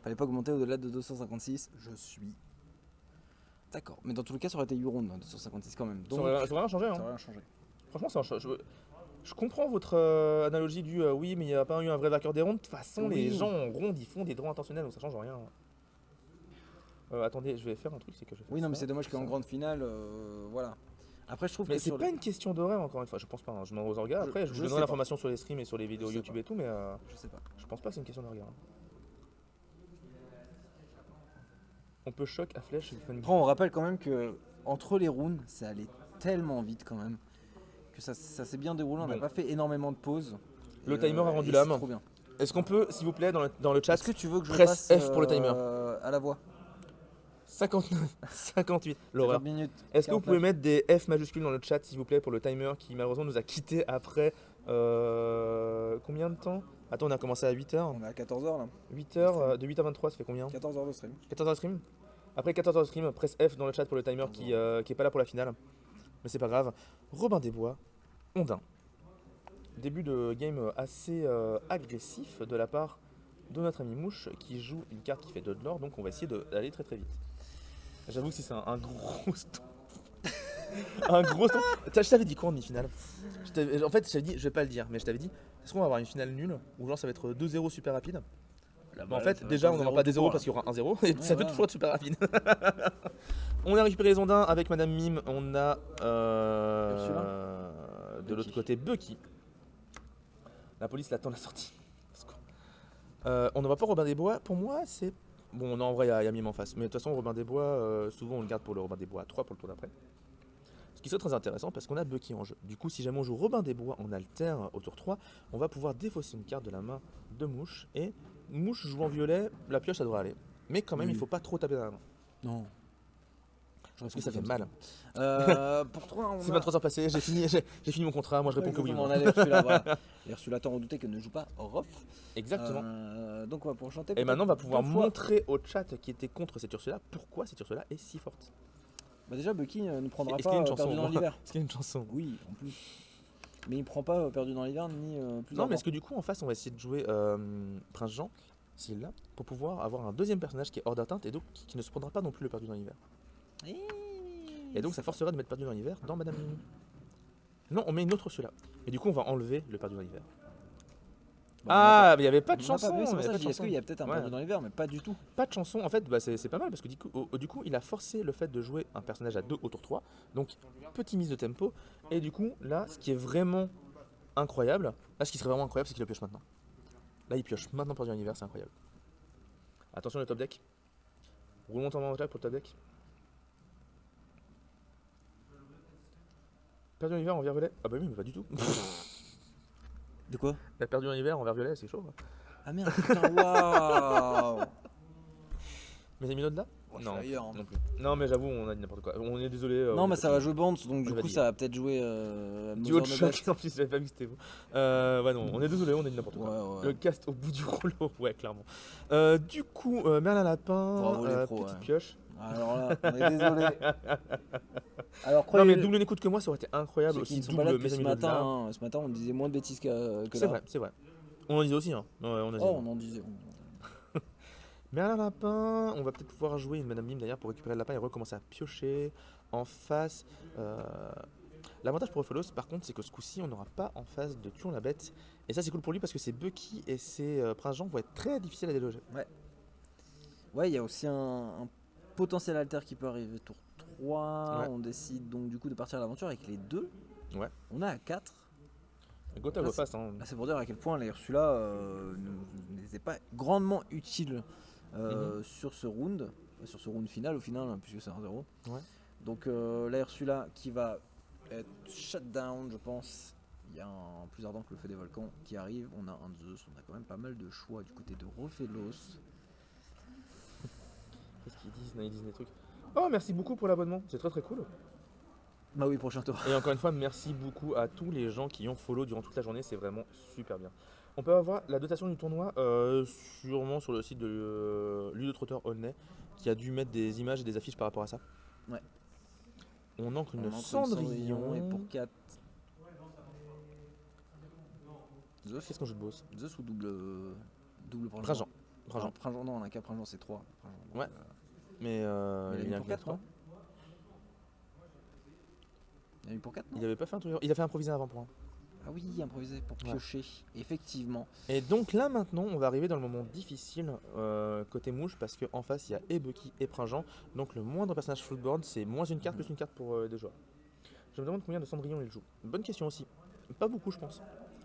Fallait pas augmenter au-delà de 256. Je suis d'accord. Mais dans tous les cas, ça aurait été 8 rounds, 256 quand même. Donc, Ça aurait rien changé. ça Hein. aurait rien changé. Franchement, je comprends votre analogie du oui, mais il n'y a pas eu un vrai vainqueur des rondes. De toute façon, les Oui. gens en ronde, ils font des draws intentionnels, donc ça change rien. Attendez, je vais faire un truc, c'est que je vais Oui, faire non, mais ça, c'est dommage qu'en ça. grande finale, voilà. Après, je trouve Mais que c'est sur pas le... une question d'horaire, encore une fois. Je pense pas. Hein. Je m'en aux orgas. Après, je vous je donnerai sais l'information sur les streams et sur les vidéos sais YouTube pas. et tout, mais Je sais pas. je pense pas que c'est une question d'orgas. Hein. On peut choc à flèche. Après, on rappelle quand même que entre les rounds, ça allait tellement vite quand même que ça s'est bien déroulé. On n'a Bon. pas fait énormément de pauses. Le Et, timer a rendu et l'âme. c'est trop bien. Est-ce qu'on peut, s'il vous plaît, dans le chat, Est-ce que tu veux que je presse passe F pour le timer à la voix 59, 58, 50 l'horreur. minutes. Est-ce que vous 49. pouvez mettre des F majuscules dans le chat, s'il vous plaît, pour le timer qui malheureusement nous a quitté après combien de temps? Attends, on a commencé à 8h. On est à 14h là. 8h, de 8 à 23, ça fait combien? 14h de stream. 14h de stream. Après 14h de stream, presse F dans le chat pour le timer qui est pas là pour la finale. Mais c'est pas grave. Robin des Bois, Ondin. Début de game assez agressif de la part de notre ami Mouche qui joue une carte qui fait 2 de l'or, donc on va essayer d'aller très très vite. J'avoue que si c'est un gros stomp. Un gros stomp. Je t'avais dit quoi en demi-finale? En fait, je t'avais dit, je vais pas le dire, mais je t'avais dit, est-ce qu'on va avoir une finale nulle ou genre ça va être 2-0 super rapide? Mais en fait, déjà, on n'aura pas des 0 parce qu'il y aura un 0 et ça peut toujours être super rapide. On a récupéré les ondins avec Madame Mime. On a de l'autre côté Bucky. La police l'attend la sortie. On ne va pas Robin des Bois. Pour moi, c'est. Bon, non, en vrai, il y a Mime en face. Mais de toute façon, Robin des Bois, souvent on le garde pour le Robin des Bois 3 pour le tour d'après. Ce qui serait très intéressant parce qu'on a Bucky en jeu. Du coup, si jamais on joue Robin des Bois en alter au tour 3, on va pouvoir défausser une carte de la main de Mouche. Et Mouche jouant violet, la pioche ça devrait aller. Mais quand même, Oui. il faut pas trop taper dans la main. Non. Parce que ça fait mal. Pour toi, on C'est a... 23 heures passées, j'ai fini mon contrat, moi je réponds que oui. On moi. a Ursula, voilà. Ursula tant redouté qu'elle ne joue pas Orof. Exactement. Donc on va pouvoir chanter. Et maintenant, on va pouvoir deux fois. montrer au chat qui était contre cette Ursula pourquoi cette Ursula est si forte. Bah déjà, Bucky ne prendra Est-ce qu'il y a pas une chanson perdu dans l'hiver. Est-ce qu'il y a une chanson? Oui, en plus. Mais il prend pas perdu dans l'hiver ni plus Non, mais est-ce que du coup, en face, on va essayer de jouer Prince Jean, s'il l'a, pour pouvoir avoir un deuxième personnage qui est hors d'atteinte et donc qui ne se prendra pas non plus le perdu dans l'hiver. Et donc, ça forcera de mettre perdu dans l'hiver dans Madame Mimi. Non, on met une autre Ursula. Et du coup, on va enlever le perdu dans l'hiver. Bah, Mais il n'y avait pas de on n'a chanson. vu, c'est pour il y ça avait que je pas de dis, est-ce chanson. qu'il y a peut-être un Ouais. perdu dans l'hiver, mais pas du tout. Pas de chanson, en fait, c'est pas mal parce que du coup, il a forcé le fait de jouer un personnage à 2 au tour 3. Donc, petit mise de tempo. Et du coup, là, ce qui est vraiment incroyable, là, ce qui serait vraiment incroyable, c'est qu'il le pioche maintenant. Là, il pioche maintenant perdu dans l'hiver, c'est incroyable. Attention, le top deck. Roulement en pour le top deck. Perdu dans l'hiver en vert violet. Ah bah oui, mais pas du tout. De quoi? Il a perdu en hiver en vert violet, c'est chaud. Hein. Ah merde, putain, waouh. Mais t'as mis l'autre là? Je Non, suis ailleurs, hein. non plus. Non, mais j'avoue, on a dit n'importe quoi. On est désolé. Non, mais ça va jouer Bounce, donc on du va coup, dire. ça va peut-être jouer. Duo de Mother choc, Nobel. en plus, j'avais pas vu que c'était vous. Ouais, non, on est désolé, on a dit n'importe quoi. Ouais, ouais. Le cast au bout du rouleau, ouais, clairement. Du coup, Merlin Lapin, Bravo, les pros, petite ouais. pioche. Alors là, on est désolé. Alors, Non, croyez mais double n'écoute que moi, ça aurait été incroyable ceux aussi. qui ne sont pas là Double depuis mes ce amis de là. matin, hein. Ce matin, on disait moins de bêtises que C'est là. vrai, c'est vrai. On en disait aussi, hein. Ouais, on a dit. Oh, on en disait. Merlin Lapin, on va peut-être pouvoir jouer une Madame Mime d'ailleurs pour récupérer le lapin et recommencer à piocher en face. L'avantage pour Ophelos par contre c'est que ce coup-ci on n'aura pas en face de Tuon la bête. Et ça c'est cool pour lui parce que ses Bucky et ses Prince Jean vont être très difficiles à déloger. Ouais, il y a aussi un potentiel alter qui peut arriver tour 3. Ouais. On décide donc du coup de partir à l'aventure avec les deux. Ouais. On est à 4. Gotha Là, go fast hein. Là, c'est pour dire à quel point la Ursula n'était pas grandement utile sur ce round. Sur ce round final au final, hein, puisque c'est 1-0. Ouais. Donc la Ursula qui va être shut down, je pense. Il y a un plus ardent que le feu des volcans qui arrive. On a un Zeus, on a quand même pas mal de choix du côté de Rophélos. Qu'est-ce qu'ils disent? Non, ils disent des trucs. Oh merci beaucoup pour l'abonnement, c'est très très cool. Bah oui, prochain tour. Et encore une fois, merci beaucoup à tous les gens qui ont follow durant toute la journée, c'est vraiment super bien. On peut avoir la dotation du tournoi sûrement sur le site de Ludotrotter Aulnay qui a dû mettre des images et des affiches par rapport à ça. Ouais. On ancre On une entre Cendrillon. et pour 4. Zeus. Qu'est-ce qu'on joue de beau? Zeus ou double Printemps. Printemps. Printemps, non, on a qu'un Printemps, c'est 3. Ouais. Mais Il il a a mis pour gagné 4, trois. non? Il a mis pour 4, non? Il avait pas fait un truc. Il a fait improviser avant pour un. Ah oui, improvisé pour Ouais. piocher, effectivement. Et donc là maintenant, on va arriver dans le moment difficile côté mouche parce qu'en face il y a et Bucky et Pringent. Donc le moindre personnage footboard c'est moins une carte plus une carte pour les deux joueurs. Je me demande combien de Cendrillon il joue. Bonne question aussi. Pas beaucoup je pense.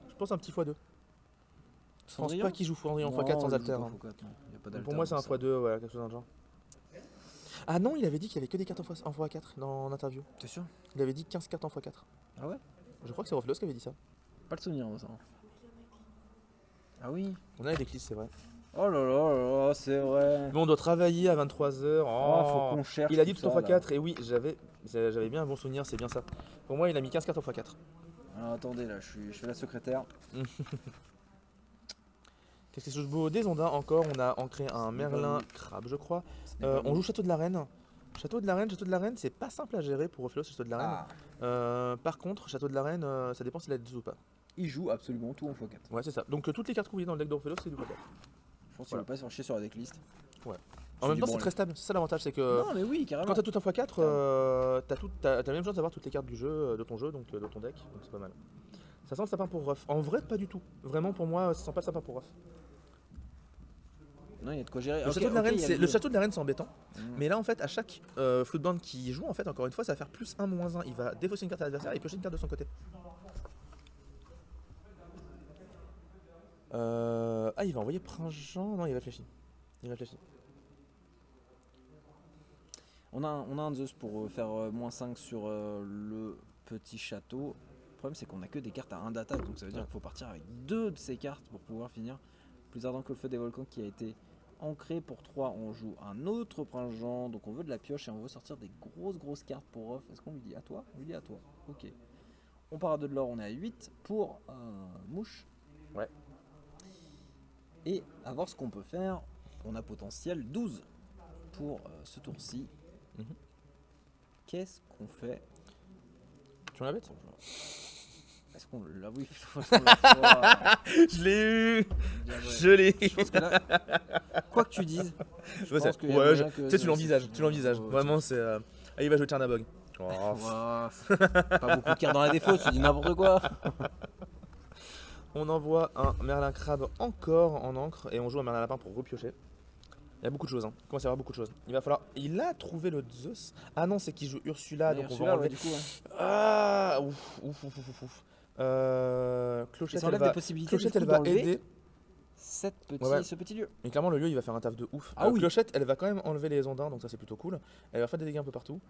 Je pense un petit x2. Je pense pas qu'il joue Cendrillon x4 sans alter. Hein. Pour moi c'est un x2, ouais, quelque chose dans le genre. Ah non, il avait dit qu'il y avait que des cartes en x4 dans l'interview. T'es sûr? Il avait dit 15 cartes en x4. Ah ouais? Je crois que c'est Roflos qui avait dit ça. Pas le souvenir, moi, ça. Ah oui? On a les déclises, c'est vrai. Oh là là là là, c'est vrai. Mais on doit travailler à 23h. Oh, faut qu'on cherche. Il a dit tout ça, en x4 et oui, j'avais bien un bon souvenir, c'est bien ça. Pour moi, il a mis 15 cartes en x4. Alors, attendez, là, je fais la secrétaire. Qu'est-ce que c'est beau? Des ondins encore, on a ancré un Merlin crabe, je crois. On joue Château de la Reine. Château de la Reine, c'est pas simple à gérer pour Ophelos, Château de la Reine. Ah, Par contre, Château de la Reine, ça dépend s'il a des ou pas. il joue absolument tout en x4. Ouais, c'est ça. Donc toutes les cartes que vous voyez dans le deck d'Ophelos, c'est du x4. Je pense qu'il va pas se faire chier sur la decklist. En même temps, c'est très stable. C'est ça l'avantage, c'est que Non, mais oui, carrément. quand t'as tout un x4, t'as la même chance d'avoir toutes les cartes du jeu, de ton jeu, donc de ton deck. Donc c'est pas mal. Ça sent le sapin pour Ruff. En vrai, pas du tout. Vraiment, pour moi, ça sent pas le sapin pour Ruff. Non, il y a de quoi gérer. Le Ok, château de la ok, Reine, il y a c'est le- le château de la Reine, c'est embêtant. Mm. Mais là, en fait, à chaque floodbound qui joue, en fait, encore une fois, ça va faire plus 1, moins 1. Il va défausser une carte à l'adversaire et piocher une carte de son côté. Ah, il va envoyer Pringent. Non, il réfléchit. Il réfléchit. On a un Zeus pour faire moins 5 sur le petit château. Le problème, c'est qu'on a que des cartes à 1 d'attaque, donc ça veut dire qu'il faut partir avec 2 de ces cartes pour pouvoir finir. Plus ardent que le feu des volcans qui a été ancré pour 3. On joue un autre Pringent, donc on veut de la pioche et on veut sortir des grosses cartes pour off. Est-ce qu'on lui dit à toi? On lui dit à toi. Ok. On part à 2 de l'or, on est à 8 pour mouche. Ouais. Et à voir ce qu'on peut faire. On a potentiel 12 pour ce tour-ci. Mhm. Qu'est-ce qu'on fait? Tu en as bête? Est-ce qu'on l'a? Oui, je Je l'ai eu. Je l'ai. pense que là, quoi que tu dises, je Ouais, pense qu'il y a ouais, moyen que tu sais, tu l'envisages. Oh, Vraiment, c'est. Ah, il va jouer Tchernabog. Oh. Ouah, pas beaucoup de cartes dans la défaut, tu dis n'importe quoi. On envoie un Merlin crabe encore en encre et on joue un Merlin lapin pour repiocher. Il y a beaucoup de choses, hein. Il commence à y avoir beaucoup de choses. Il va falloir. Il a trouvé le Zeus. Ah non, c'est qu'il joue Ursula, donc on va enlever. Du coup, ouais. Ah, ouf. Clochette, Ça enlève des possibilités. Clochette, du coup, elle va d'enlever aider. Ouais. ce petit lieu. Mais clairement, le lieu, il va faire un taf de ouf. Ah oui. Clochette, elle va quand même enlever les ondins, donc ça, c'est plutôt cool. Elle va faire des dégâts un peu partout.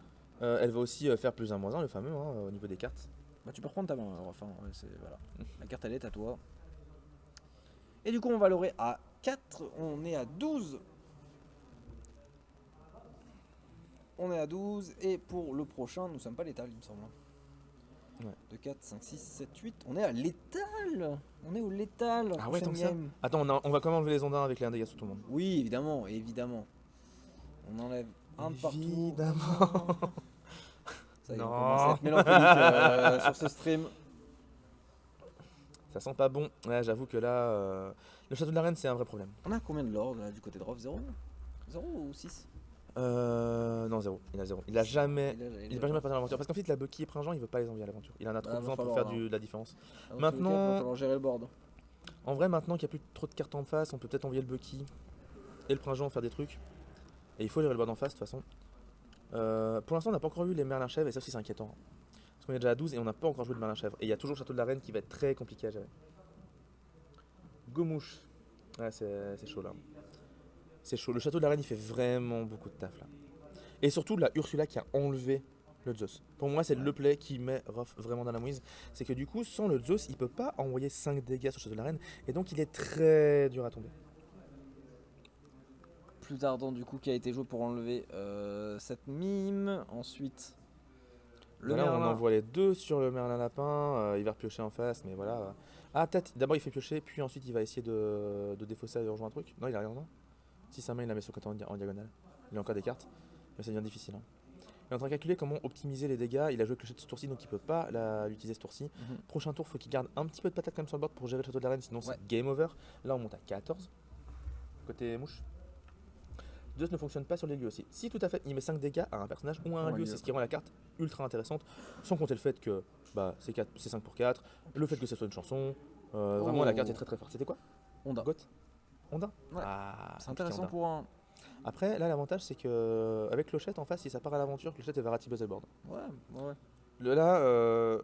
Elle va aussi faire plus 1 moins 1, le fameux, hein, au niveau des cartes. Bah, tu peux reprendre ta main, enfin, ouais, voilà. La carte, elle est à toi. Et du coup, on va l'aurer à 4. On est à 12. On est à 12. Et pour le prochain, nous sommes pas létal, il me semble. Ouais. 2, 4, 5, 6, 7, 8. On est à létal. On est au létal. Ah ouais, prochaine tant que ça. game. Attends, on va quand même enlever les ondins avec les 1 dégâts sur tout le monde. Oui, évidemment. On enlève un de partout. Évidemment. Ça y est, Non. on commence à être mélancolique sur ce stream. Ça sent pas bon. Ouais, j'avoue que là, le château de la reine, c'est un vrai problème. On a combien de lords là, du côté de Rof? 0 ou 6? Non, 0. Il a 0. Il a jamais. Il va jamais partir à l'aventure. Parce qu'en fait, la Bucky et Pringent, il veut pas les envoyer à l'aventure. Il en a trop va besoin pour falloir, faire de la différence. Il Maintenant- va falloir gérer le board. En vrai, maintenant qu'il n'y a plus trop de cartes en face, on peut peut-être envoyer le Bucky et le Pringent faire des trucs. Et il faut gérer le board en face de toute façon. Pour l'instant, on n'a pas encore eu les Merlin Chèvres et ça aussi, c'est inquiétant. Parce qu'on est déjà à 12 et on n'a pas encore joué de Merlin Chèvre. Et il y a toujours le château de la reine qui va être très compliqué à gérer. Gomouche. Ouais, c'est chaud là. C'est chaud. Le château de la reine, il fait vraiment beaucoup de taf là. Et surtout, la Ursula qui a enlevé le Zeus. Pour moi, c'est le play qui met Ruff vraiment dans la mouise. C'est que du coup, sans le Zeus, il peut pas envoyer 5 dégâts sur le château de la reine. Et donc, il est très dur à tomber. Plus ardent du coup qui a été joué pour enlever cette mime. Ensuite, le Là, on Merlin. envoie les 2 sur le Merlin Lapin. Il va repiocher en face, mais voilà. Ah, peut-être. D'abord, il fait piocher, puis ensuite, il va essayer de défausser et de rejoindre un truc. Non, il a rien, non. Si sa main, il la met sur le côté en diagonale. Il a encore des cartes. Mais ça devient difficile. Hein. est en train de calculer comment optimiser les dégâts. Il a joué clochette ce tour-ci, donc il peut pas l'utiliser ce tour-ci. Prochain tour, faut qu'il garde un petit peu de patate quand même sur le board pour gérer le château de la reine, sinon Ouais. c'est game over. Là, on monte à 14. Côté mouche. Zeus ne fonctionne pas sur les lieux aussi. Si tout à fait, il met 5 dégâts à un personnage ou à un Ouais, lieu, c'est ce qui rend la carte ultra intéressante. Sans compter le fait que c'est 5 pour 4, le fait que ce soit une chanson. Vraiment, la carte est très très forte. C'était quoi? Onda. Goth Onda. Ouais. Ah, C'est compliqué, intéressant Onda. pour un. Après, là, l'avantage, c'est que avec Clochette en face, si ça part à l'aventure, Clochette elle va rater le board. Ouais. Là,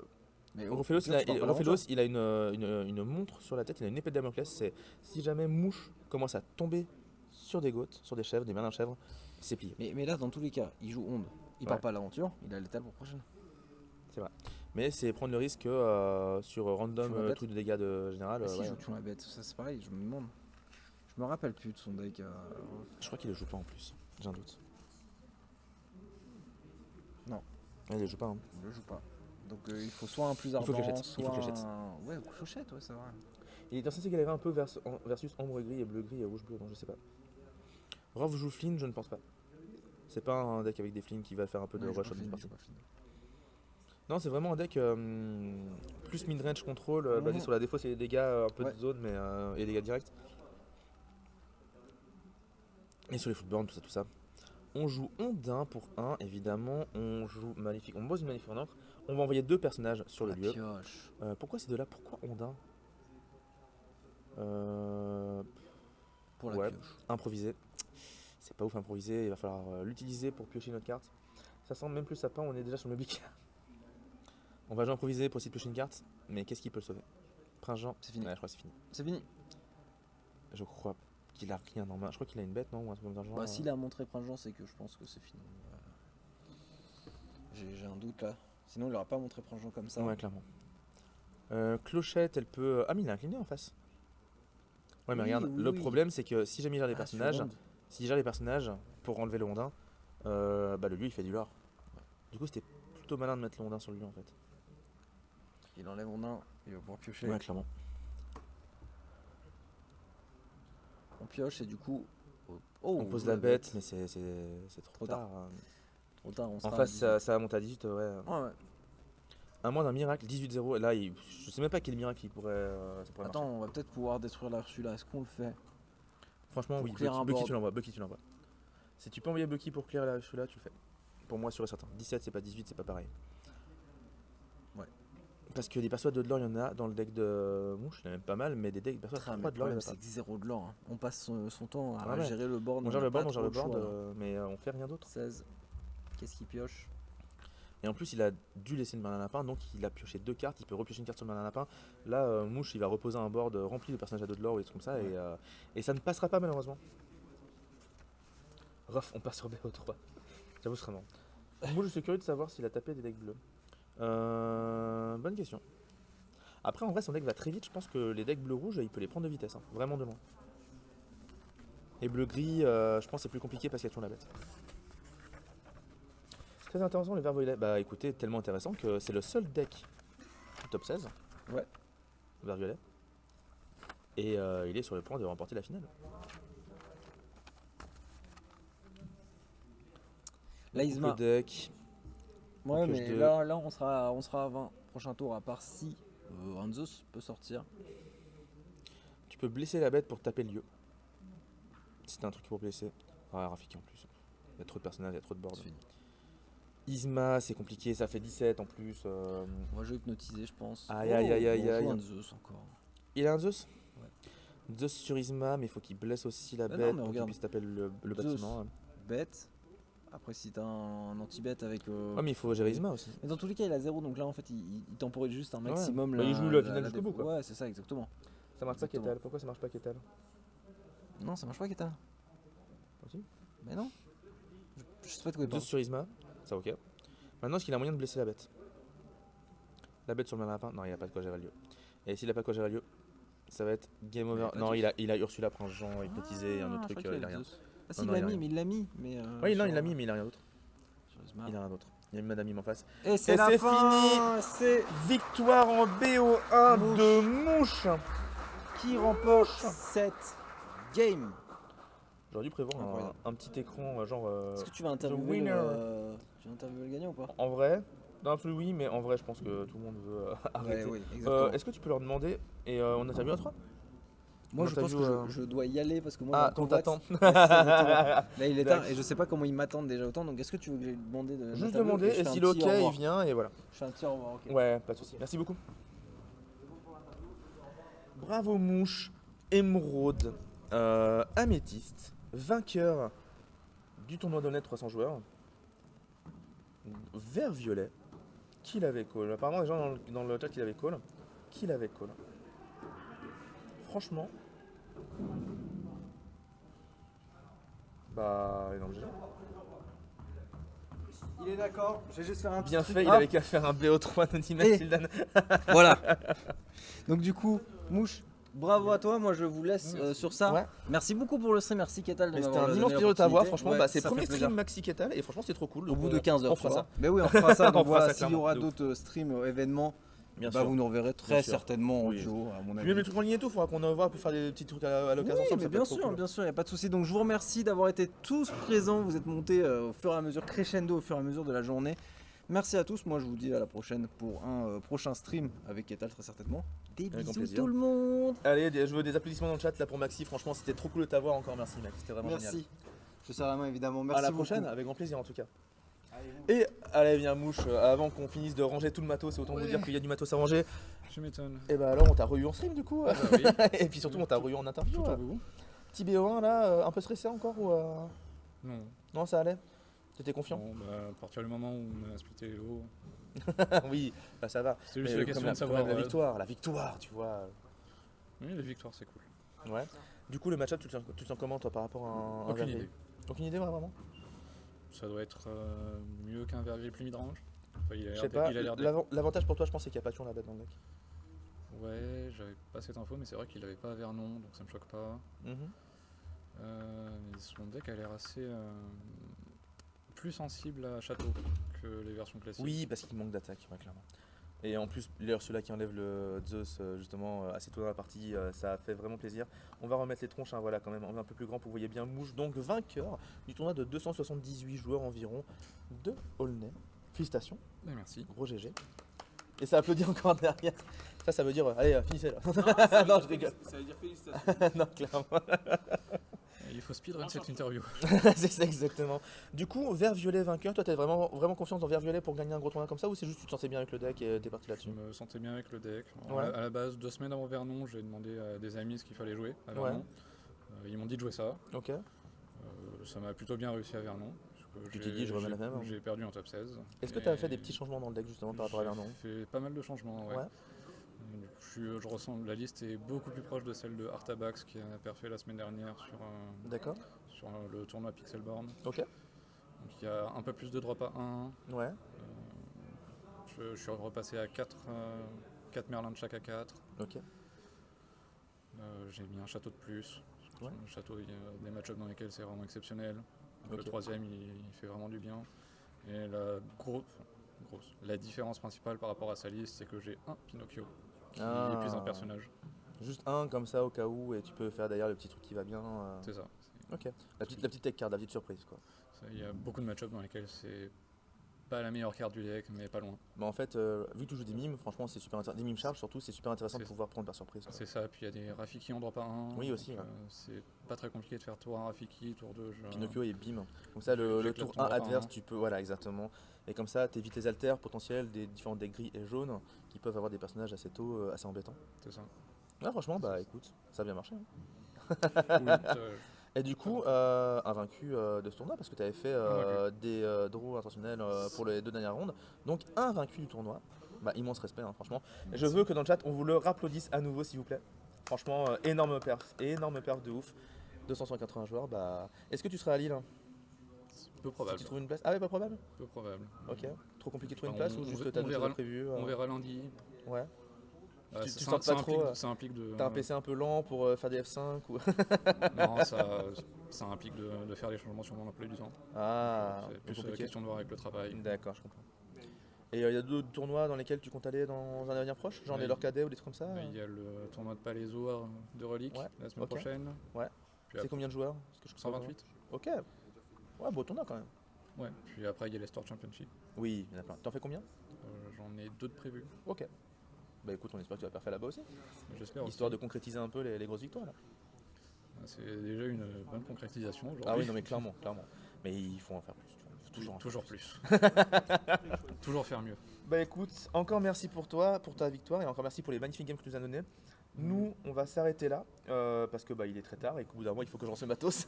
Mais Rophélos, tu pars pas Rophélos, l'aventure. il a une montre sur la tête, il a une épée de Damoclès. C'est si jamais Mouche commence à tomber sur des goths, sur des chèvres, des merlins chèvres, c'est plié. Mais là, dans tous les cas, il joue Onde. Il part pas à l'aventure, il a l'étal pour prochaine. C'est vrai. Mais c'est prendre le risque sur random Sur la bête. truc de dégâts de général. Si ouais. il joue sur la bête, ça c'est pareil, je me demande. Je me rappelle plus de son deck. Je crois qu'il le joue pas en plus, j'ai un doute. Non. Ouais, il le joue pas. Hein. Il le joue pas. Donc il faut soit un plus Il faut ardent, clochette, il soit faut clochette. Ouais, ou clochette, ouais, c'est vrai. Il est censé galérer un peu versus ombre gris et bleu gris et rouge bleu, donc je sais pas. Rof joue Flynn, je ne pense pas. C'est pas un deck avec des Flynn qui va faire un peu de Ouais, rush en une partie. Non, c'est vraiment un deck plus mid-range control, basé sur la défausse et les dégâts un peu de zone mais, et les dégâts directs. Et sur les footboards, tout ça. On joue Ondin pour 1, évidemment. On joue Maléfique. On pose une Maléfique en encre. On va envoyer 2 personnages sur le lieu. Pioche. Pourquoi ces deux-là? Pourquoi Ondin Pour la ouais, pioche. improviser. C'est pas ouf improviser, il va falloir l'utiliser pour piocher notre carte. Ça semble même plus sapin, on est déjà sur le bic. On va jouer improviser pour essayer de piocher une carte, mais qu'est-ce qui peut le sauver? Prince Jean, C'est fini. Ouais, je crois que c'est fini. C'est fini. Je crois qu'il a rien en main. Je crois qu'il a une bête, non? Ou un truc comme ça, genre, Bah, s'il a montré Prince Jean, c'est que je pense que c'est fini. J'ai un doute là. Sinon, il aura pas montré Prince Jean comme ça. Ouais, clairement. Clochette, elle peut. Ah, mais il a incliné en face. Ouais, mais Oui, regarde, oui, le oui. problème c'est que si jamais il gère les Ah, personnages, sur Onde. s'il gère les personnages pour enlever le Ondin, le lieu il fait du lore. Du coup, c'était plutôt malin de mettre le Ondin sur le lieu en fait. Il enlève Ondin, il va pouvoir piocher. Ouais, clairement. On pioche et du coup. On pose la bête, mais c'est trop Trop tard. tard. Trop tard, on En sera à face, 18. ça va monter à 18, ouais. Ouais. À moins d'un miracle, 18-0. Et là, je sais même pas quel miracle il pourrait, ça pourrait Attends, marcher. on va peut-être pouvoir détruire la Ursula. Est-ce qu'on le fait? Franchement, pour oui, clear un Bucky, board. tu l'envoies. Bucky, tu l'envoies. Si tu peux envoyer Bucky pour clear la celui-là, tu le fais. Pour moi, sûr et certain. 17, c'est pas 18, c'est pas pareil. Ouais. Parce que des persos de l'or, il y en a dans le deck de Mouche, il y en a même pas mal, mais des decks persos Ah, mais 3 le de l'or, il y en problème, a c'est pas. que 0 de l'or. Hein. On passe son temps à Ah ouais. gérer le board. On gère a le board, pas on gère le trop board, choix, là. mais on fait rien d'autre. 16. Qu'est-ce qu'il pioche? Et en plus, il a dû laisser le Merlin Lapin, donc il a pioché 2 cartes, il peut repiocher une carte sur le Merlin Lapin. Là, Mouche, il va reposer un board rempli de personnages à 2 de l'or ou des trucs comme ça, Ouais. et ça ne passera pas malheureusement. Ruff, on passe sur BO3. J'avoue, ce serait marrant. Moi, je suis curieux de savoir s'il a tapé des decks bleus. Bonne question. Après, en vrai, son deck va très vite. Je pense que les decks bleu-rouge, il peut les prendre de vitesse, hein, vraiment de loin. Et bleu-gris, je pense que c'est plus compliqué parce qu'il y a toujours la bête. Très intéressant le vert violet. Bah écoutez, tellement intéressant que c'est le seul deck du top 16. Ouais. Vert violet. Et il est sur le point de remporter la finale. Là, Isma. Le deck. Ouais, pioche mais deux. là on sera à 20. Prochain tour, à part si Hanzos peut sortir. Tu peux blesser la bête pour taper le lieu. Si t'as un truc pour blesser. Ah, Rafiki en plus. Il y a trop de personnages, il y a trop de boards. C'est fini. Isma, c'est compliqué, ça fait 17 en plus. On va jouer hypnotisé, je pense. Aïe, aïe, aïe, aïe, on aïe. joue Hanzos encore. Il a un Zeus. Ouais. Zeus sur Isma, mais il faut qu'il blesse aussi la non, bête mais pour qu'il regarde. puisse taper le Zeus. bâtiment. Bête. Après, si t'as un anti-bête avec. Ouais, mais il faut gérer Isma aussi. Mais dans tous les cas, il a 0, donc là en fait, il temporise juste un maximum. Bah, il joue la finale jusqu'au bout, quoi. Ouais, c'est ça, exactement. Ça marche pas Exactement. Ketal. Pourquoi ça marche pas Ketal? Non, ça marche pas, Keta. Si. Mais non. Je sais pas de quoi il Zeus parle. sur Isma, ça ok. Maintenant, est-ce qu'il a moyen de blesser la bête? La bête sur le même lapin? Non, il a pas de quoi gérer le lieu. Et s'il a pas de quoi gérer le lieu, ça va être game Il a over. pas Non, de il a Ursula, Prince Jean, hypnotisé et un autre je truc, crois qu'il il a avait rien. Zeus. Ah, si, Non, il non, l'a il a mis, rien. mais il l'a mis. Mais, Oui, non, sur- il l'a mis, mais il a rien d'autre. sur Isma. Il a rien d'autre. Il y a une Madame Mime en face. Et Et c'est la c'est fin. C'est Victoire en BO1 Mouche. de Mouche. qui remporte cette game. J'aurais dû prévoir Incroyable. un petit écran genre. Est-ce que tu vas interviewer winner. tu vas interviewer le gagnant ou pas? En vrai, dans l'absolu oui, mais en vrai, je pense que tout le monde veut arrêter. Oui, exactement. Est-ce que tu peux leur demander et on interview à 3? Moi, je pense que interview, je dois y aller parce que moi, j'ai Ah, un ton congrès. t'attends. Ouais, c'est ça, exactement. Là, il est tard D'accord. et je sais pas comment ils m'attendent déjà autant. Donc, est-ce que tu veux que j'aille demander de Juste d'interview demander je et fais un s'il est ok, petit au il revoir. vient et voilà. Je fais un petit au revoir, ok. Ouais, pas de soucis. Merci beaucoup. Bravo Mouche, Émeraude, Améthyste, vainqueur du tournoi d'honnête 300 joueurs. Vert violet, qui l'avait call. Apparemment, les gens dans le chat qui l'avaient call. Qui l'avait call. Franchement. Bah, énorme GG. Il est d'accord, je vais juste faire un petit Bien truc. fait, il Hop. avait qu'à faire un BO3 anonyme Et- Tildan. Voilà. Donc du coup, Mouche, bravo à toi. Moi, je vous laisse sur ça. Ouais. Merci beaucoup pour le stream. Merci Ketal de Mais c'était m'avoir un donné immense plaisir de t'avoir, l'opportunité. franchement. Ouais, Bah, c'est le ça premier fait plaisir. stream Maxi Ketal et franchement, c'était trop cool. Au donc, bout de 15 heures, on fera ça. Mais oui, on fera ça. On Donc fera voilà, ça, s'il y clairement, aura de ouf. d'autres streams, événements, Bien bah, sûr. vous nous reverrez très Bien sûr. certainement en Oui. duo, à mon Puis avis. même les trucs en ligne et tout, il faudra qu'on en voit pour faire des petits trucs à l'occasion Oui, ensemble. mais ça peut bien être trop sûr, cool. bien sûr, il n'y a pas de souci. Donc je vous remercie d'avoir été tous présents. Vous êtes montés au fur et à mesure, crescendo au fur et à mesure de la journée. Merci à tous. Moi, je vous dis à la prochaine pour un prochain stream avec Ketal, très certainement. Des Avec grand bisous plaisir. tout le monde. Allez, je veux des applaudissements dans le chat là pour Maxi. Franchement, c'était trop cool de t'avoir encore. Merci, mec. C'était vraiment génial. Merci. Je serre la main, évidemment. Merci À la beaucoup. prochaine, avec grand plaisir en tout cas. Allez, Et allez, viens, Mouche, avant qu'on finisse de ranger tout le matos, c'est autant vous dire qu'il y a du matos à ranger. Je m'étonne. Et bah alors, on t'a re-eu en stream du coup. Ah bah oui. Et puis surtout, on t'a re-eu en interview. Tout à vous. Petit BO1 là, un peu stressé encore ou Non. Non, ça allait. T'étais confiant? Bon, bah, à partir du moment où on a splitté les lots, Oui, bah ça va. c'est juste Mais la question de comme savoir. la victoire, tu vois. Oui, la victoire, c'est cool. Ouais. Du coup, le match-up, tu te sens comment toi par rapport à un Aucune Verviers? idée. Aucune idée, vraiment? Ça doit être mieux qu'un Verviers plus mid-range. Enfin, il a Je l'air sais d'être- pas. il a l'air d'être- L'avantage pour toi, je pense, c'est qu'il n'y a pas de la bête dans le deck. Ouais, j'avais pas cette info, mais c'est vrai qu'il avait pas Vernon, donc ça me choque pas. Mhm. Mais son deck a l'air assez plus sensible à Château que les versions classiques. Oui, parce qu'il manque d'attaque, ouais, clairement. Et en plus, l'air celui-là qui enlève le Zeus, justement, assez tôt dans la partie, ça a fait vraiment plaisir. On va remettre les tronches, hein, voilà, quand même, un peu plus grand pour que vous voyez bien Mouche. Donc, vainqueur du tournoi de 278 joueurs environ de Aulnay. Félicitations, Ouais, merci. gros GG. Et ça applaudit encore derrière. Ça veut dire, allez, finissez là. Non, je rigole. Ça veut dire félicitations. Non, clairement. Il faut speedrun cette interview. C'est ça, exactement. Du coup, vert violet vainqueur, toi, t'as vraiment confiance dans vert violet pour gagner un gros tournoi comme ça, ou c'est juste que tu te sentais bien avec le deck et t'es parti Je là-dessus? me sentais bien avec le deck. Ouais. À la base, 2 semaines avant Vernon, j'ai demandé à des amis ce qu'il fallait jouer à Ouais. Vernon. Ils m'ont dit de jouer ça. Ok. Ça m'a plutôt bien réussi à Vernon. Tu t'es dit, je remets la même, hein. J'ai perdu en top 16. Est-ce que tu as fait des petits changements dans le deck justement par rapport à Vernon? J'ai fait pas mal de changements, ouais. Ouais. Je ressens la liste est beaucoup plus proche de celle de Artabax qui a perfait la semaine dernière D'accord. sur le tournoi Pixelborn. Ok. Donc il y a un peu plus de drop à 1. Ouais. Je suis repassé à 4 Merlin de chaque à 4. Ok. J'ai mis un château de plus. Ouais. Le château, il y a des match-ups dans lesquels c'est vraiment exceptionnel. Donc Ok. Le troisième, il fait vraiment du bien. Et la différence principale par rapport à sa liste, c'est que j'ai un Pinocchio qui Ah. épuise un personnage. Juste un comme ça au cas où et tu peux faire d'ailleurs le petit truc qui va bien. C'est ça. Ok. La petite tech card, la petite surprise quoi. Il y a beaucoup de match-ups dans lesquels c'est pas la meilleure carte du deck, mais pas loin. Mais en fait, vu que tu joues des mimes, franchement c'est super intéressant. Des mimes charge surtout, c'est super intéressant de C'est- pouvoir prendre par surprise. Quoi. C'est ça, puis il y a des Rafiki en drop à 1. Oui, aussi, ouais. C'est pas très compliqué de faire tour 1 Rafiki, tour 2. Pinocchio et bim. Comme ça, le J'éclate tour ton 1 drop à adverse, un. tu peux. Voilà, exactement. Et comme ça, t'évites les alters potentiels des différents decks gris et jaunes qui peuvent avoir des personnages assez tôt, assez embêtants. C'est ça. Ouais, franchement, bah écoute, ça a bien marché. Hein. Oui, Et du coup, un vaincu de ce tournoi, parce que tu avais fait des draws intentionnels pour les 2 dernières rondes. Donc, un vaincu du tournoi. Bah, immense respect, hein, franchement. Et je veux que dans le chat, on vous le rapplaudisse à nouveau, s'il vous plaît. Franchement, énorme perf de ouf. 280 joueurs. Bah, est-ce que tu seras à Lille hein, peu si probable. tu trouves une place? Ah ouais, pas probable. Peu probable. Ok. Trop compliqué de trouver une Enfin, place ou on juste ver- t'as on d'autres choses verra- à prévu On verra lundi. Ouais. Ah, Tu ça- te ça- sens ça pas implique- trop, Ça implique de. T'as un PC un peu lent pour faire des F5 ou. Non, ça implique de faire des changements sur mon emploi du temps. Ah, C'est plus plus compliqué. question de voir avec le travail. D'accord, je comprends. Et il y a d'autres tournois dans lesquels tu comptes aller dans un avenir proche? Genre Ouais. des leurs cadets ou des trucs comme ça? Il y a le tournoi de Palaiso de Relique Ouais, la semaine ok. prochaine. Ouais. Puis C'est après, combien de joueurs? Parce que je crois pas. 128. Ok. Ouais, beau tournoi quand même. Ouais. Puis après, il y a les Store Championship. Oui, il y en a plein. T'en fais combien? J'en ai 2 de prévus. Ok. Bah écoute, on espère que tu vas faire là-bas aussi. J'espère aussi. Histoire de concrétiser un peu les grosses victoires là. C'est déjà une bonne concrétisation aujourd'hui. Ah oui, non mais clairement, clairement. Mais il faut en faire plus. Tu vois. Il faut toujours en faire Toujours plus. Toujours faire mieux. Bah écoute, encore merci pour toi, pour ta victoire et encore merci pour les magnifiques games que tu nous as donnés. Nous, on va s'arrêter là parce que bah, il est très tard et qu'au bout d'un mois, il faut que je lance le matos.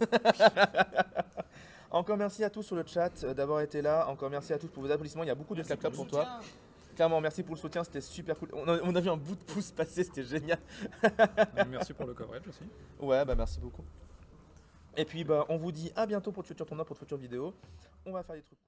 Encore merci à tous sur le chat d'avoir été là. Encore merci à tous pour vos applaudissements. Il y a beaucoup de clap pour toi. Clairement, merci pour le soutien, c'était super cool. On a vu un bout de pouce passer, c'était génial. Merci pour le coverage aussi. Ouais, bah merci beaucoup. Et puis bah on vous dit à bientôt pour de futurs tournois, pour de futures vidéos. On va faire des trucs.